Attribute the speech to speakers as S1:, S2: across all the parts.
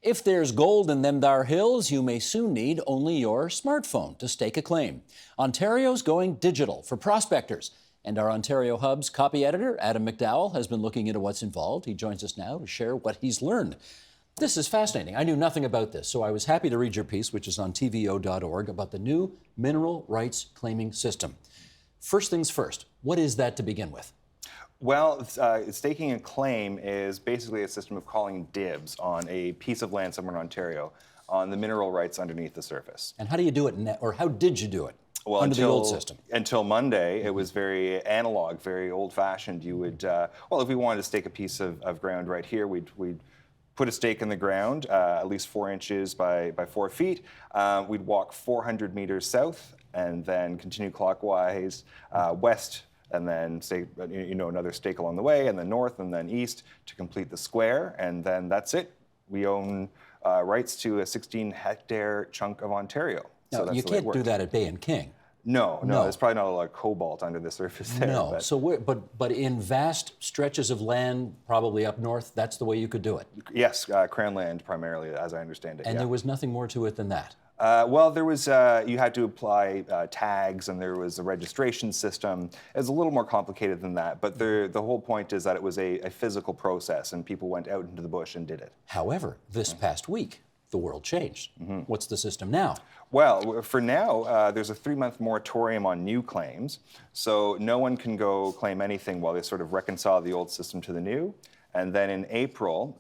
S1: If there's gold in them thar hills, you may soon need only your smartphone to stake a claim. Ontario's going digital for prospectors. And our Ontario Hub's copy editor, Adam McDowell, has been looking into what's involved. He joins us now to share what he's learned. This is fascinating. I knew nothing about this, so I was happy to read your piece, which is on tvo.org, about the new mineral rights claiming system. First things first, what is that to begin with?
S2: Well, staking a claim is basically a system of calling dibs on a piece of land somewhere in Ontario on the mineral rights underneath the surface.
S1: And how do you do it, or how did you do it?
S2: Well,
S1: under the old system?
S2: Until Monday, it was very analog, very old-fashioned. You would, well, if we wanted to stake a piece of ground right here, we'd put a stake in the ground, at least 4 inches by 4 feet. We'd walk 400 meters south and then continue clockwise west, and then stake, another stake along the way, and then north, and then east to complete the square, and then that's it. We own rights to a 16-hectare chunk of Ontario.
S1: Now,
S2: So
S1: you can't do that at Bay and King.
S2: No, there's probably not a lot of cobalt under the surface there.
S1: No, so but in vast stretches of land, probably up north, that's the way you could do it.
S2: Yes, Crown land primarily, as I understand it.
S1: And
S2: yeah.
S1: there was nothing more to it than that.
S2: Well, there was, you had to apply tags, and there was a registration system. It was a little more complicated than that, but the whole point is that it was a physical process, and people went out into the bush and did it.
S1: However, this past week, the world changed. What's the system now?
S2: Well, for now, there's a 3-month moratorium on new claims, so no one can go claim anything while they sort of reconcile the old system to the new. And then in April,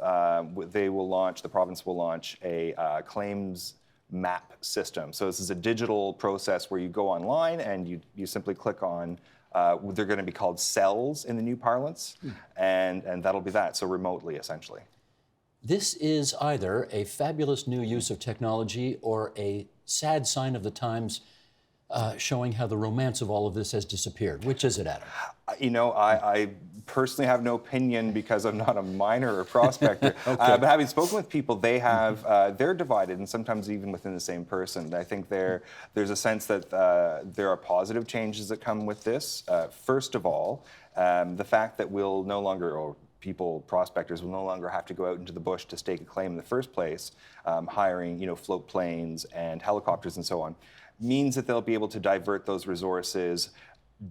S2: the province will launch a claims map system. So this is a digital process where you go online and you simply click on, they're going to be called cells in the new parlance, and that'll be that, so remotely, essentially.
S1: This is either a fabulous new use of technology or a sad sign of the times, showing how the romance of all of this has disappeared. Which is it, Adam?
S2: I personally have no opinion because I'm not a miner or prospector.
S1: Okay.
S2: But having spoken with people, they have they're divided, and sometimes even within the same person. I think there's a sense that there are positive changes that come with this. First of all, the fact that we'll no longer, or prospectors will no longer have to go out into the bush to stake a claim in the first place, hiring float planes and helicopters and so on, means that they'll be able to divert those resources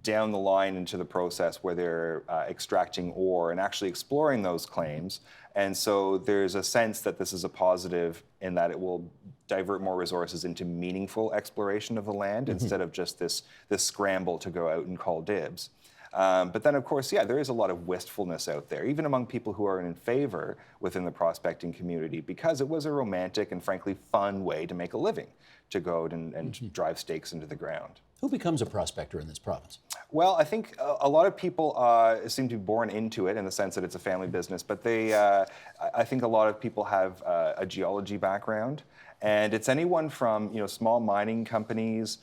S2: down the line into the process where they're extracting ore and actually exploring those claims. And so there's a sense that this is a positive in that it will divert more resources into meaningful exploration of the land instead of just this scramble to go out and call dibs. But then, of course, there is a lot of wistfulness out there, even among people who are in favor within the prospecting community, because it was a romantic and frankly fun way to make a living, to go out and drive stakes into the ground.
S1: Who becomes a prospector in this province?
S2: Well, I think a lot of people seem to be born into it in the sense that it's a family business, but I think a lot of people have a geology background, and it's anyone from small mining companies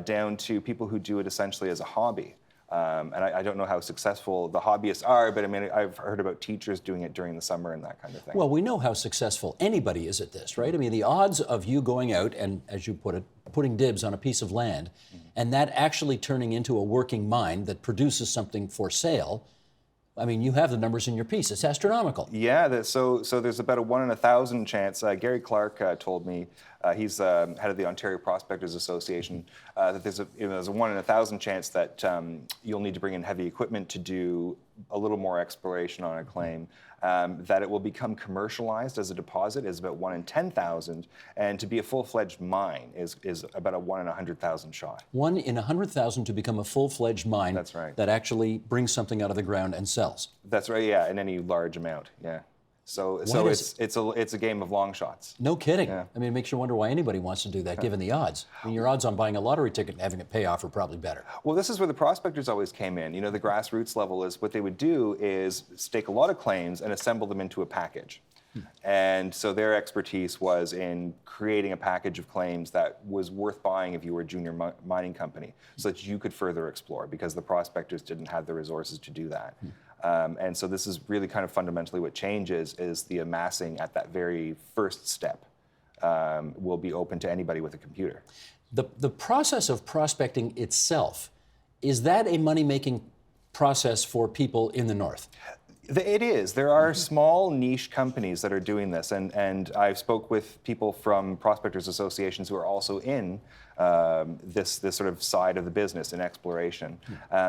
S2: down to people who do it essentially as a hobby. And I don't know how successful the hobbyists are, but I mean, I've heard about teachers doing it during the summer and that kind of thing.
S1: Well, we know how successful anybody is at this, right? I mean, the odds of you going out and, as you put it, putting dibs on a piece of land and that actually turning into a working mine that produces something for sale, I mean, you have the numbers in your piece. It's astronomical.
S2: Yeah, so there's about a 1 in 1,000 chance. Gary Clark told me, he's head of the Ontario Prospectors Association, that there's a 1 in 1,000 chance that you'll need to bring in heavy equipment to do a little more exploration on a claim. That it will become commercialized as a deposit is about 1 in 10,000, and to be a full-fledged mine is about a 1 in 100,000 shot. 1
S1: in 100,000 to become a full-fledged mine.
S2: That's right.
S1: That actually brings something out of the ground and sells.
S2: That's right. Yeah, in any large amount. Yeah. So it's a game of long shots.
S1: No kidding.
S2: Yeah.
S1: I mean, it makes you wonder why anybody wants to do that, given the odds. I mean, your odds on buying a lottery ticket and having it pay off are probably better.
S2: Well, this is where the prospectors always came in. The grassroots level is what they would do is stake a lot of claims and assemble them into a package. And so their expertise was in creating a package of claims that was worth buying if you were a junior mining company, so that you could further explore, because the prospectors didn't have the resources to do that. And so this is really kind of fundamentally what changes is the amassing at that very first step will be open to anybody with a computer.
S1: The process of prospecting itself, is that a money-making process for people in the north?
S2: It is. There are small niche companies that are doing this, and I've spoke with people from prospectors associations who are also in this sort of side of the business in exploration.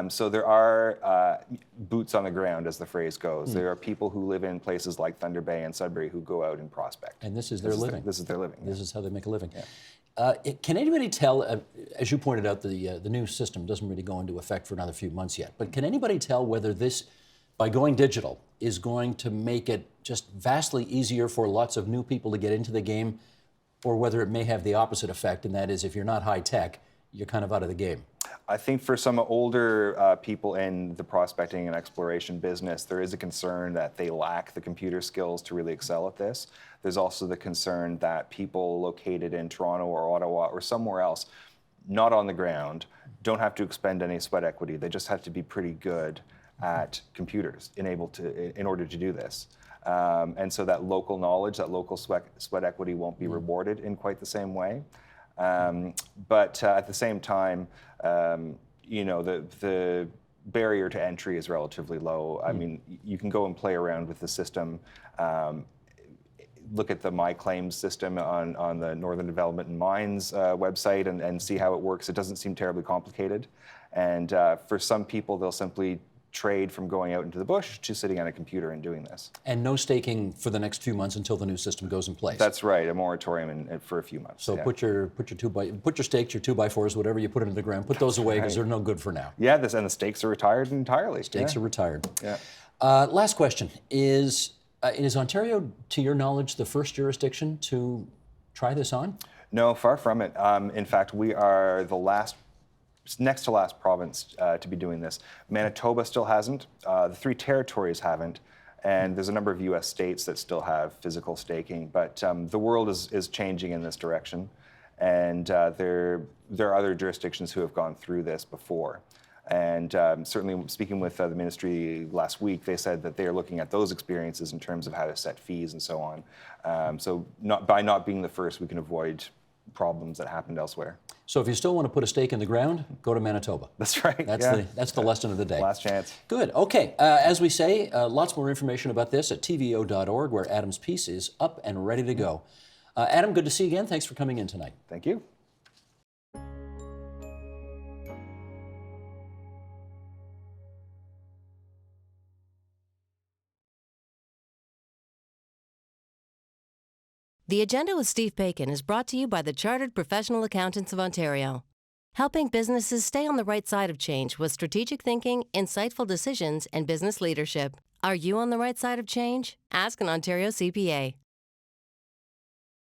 S2: So there are boots on the ground, as the phrase goes. There are people who live in places like Thunder Bay and Sudbury who go out and prospect.
S1: And this is their living.
S2: This is their living.
S1: This is how they make a living. Can anybody tell, as you pointed out, the new system doesn't really go into effect for another few months yet, but can anybody tell whether this, by going digital, is going to make it just vastly easier for lots of new people to get into the game, or whether it may have the opposite effect, and that is if you're not high tech, you're kind of out of the game?
S2: I think for some older people in the prospecting and exploration business, there is a concern that they lack the computer skills to really excel at this. There's also the concern that people located in Toronto or Ottawa or somewhere else, not on the ground, don't have to expend any sweat equity. They just have to be pretty good at computers in order to do this. And so that local knowledge, that local sweat equity won't be rewarded in quite the same way. But at the same time, the barrier to entry is relatively low. I mean, you can go and play around with the system. Look at the My Claims system on the Northern Development and Mines website and see how it works. It doesn't seem terribly complicated. And for some people, they'll simply trade from going out into the bush to sitting on a computer and doing this.
S1: And no staking for the next few months until the new system goes in place.
S2: That's right, a moratorium for a few months.
S1: So put your stakes, your 2x4s, whatever you put into the ground, put those away because they're no good for now.
S2: Yeah, and the stakes are retired entirely.
S1: Stakes are retired.
S2: Yeah.
S1: Last question is Ontario, to your knowledge, the first jurisdiction to try this on?
S2: No, far from it. In fact, we are the next to last province to be doing this. Manitoba still hasn't. The 3 territories haven't. And there's a number of U.S. states that still have physical staking. But the world is changing in this direction. And there are other jurisdictions who have gone through this before. And certainly speaking with the ministry last week, they said that they are looking at those experiences in terms of how to set fees and so on. So by not being the first, we can avoid problems that happened elsewhere.
S1: So if you still want to put a stake in the ground, go to Manitoba.
S2: That's right.
S1: That's the lesson of the day.
S2: Last chance.
S1: Good. Okay. As we say, lots more information about this at tvo.org, where Adam's piece is up and ready to go. Adam, good to see you again. Thanks for coming in tonight.
S2: Thank you.
S3: The Agenda with Steve Bacon is brought to you by the Chartered Professional Accountants of Ontario, helping businesses stay on the right side of change with strategic thinking, insightful decisions, and business leadership. Are you on the right side of change? Ask an Ontario CPA.